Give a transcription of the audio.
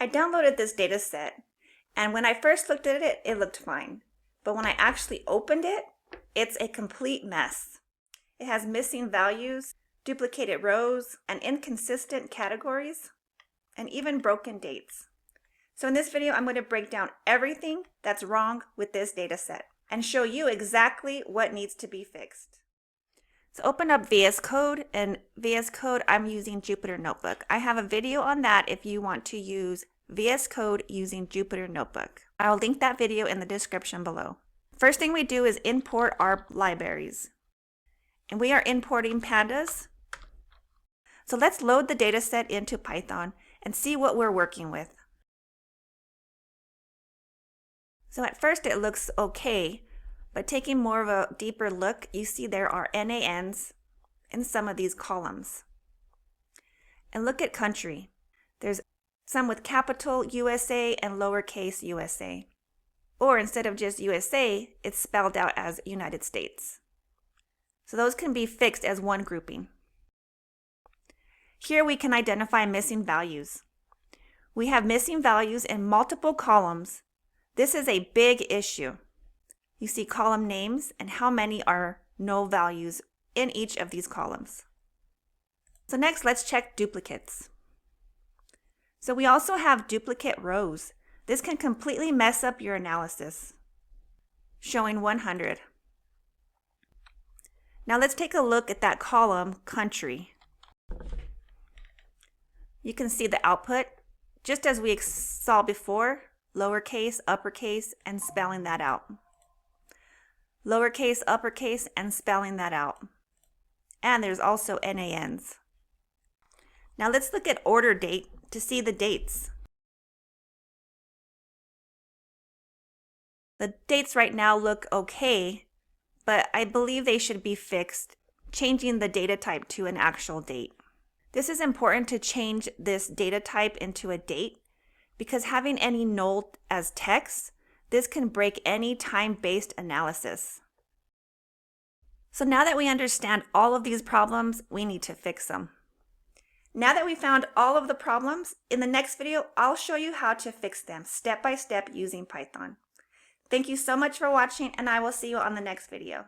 I downloaded this data set, and when I first looked at it, it looked fine. But when I actually opened it, it's a complete mess. It has missing values, duplicated rows, and inconsistent categories, and even broken dates. So in this video, I'm going to break down everything that's wrong with this data set and show you exactly what needs to be fixed. So open up VS Code, and VS Code, I'm using Jupyter Notebook. I have a video on that if you want to use VS Code using Jupyter Notebook. I'll link that video in the description below. First thing we do is import our libraries. And we are importing Pandas. So let's load the data set into Python and see what we're working with. So at first it looks okay, but taking more of a deeper look, you see there are NANs in some of these columns. And look at country. There's some with capital USA and lowercase USA. Or instead of just USA, it's spelled out as United States. So those can be fixed as one grouping. Here we can identify missing values. We have missing values in multiple columns. This is a big issue. You see column names and how many are no values in each of these columns. So next, let's check duplicates. So we also have duplicate rows. This can completely mess up your analysis, showing 100. Now let's take a look at that column, country. You can see the output, just as we saw before, lowercase, uppercase, and spelling that out. Lowercase, uppercase, and spelling that out. And there's also NANs. Now let's look at order date to see the dates. The dates right now look okay, but I believe they should be fixed, changing the data type to an actual date. This is important to change this data type into a date because having any null as text, this can break any time-based analysis. So now that we understand all of these problems, we need to fix them. Now that we found all of the problems, in the next video, I'll show you how to fix them step by step using Python. Thank you so much for watching, and I will see you on the next video.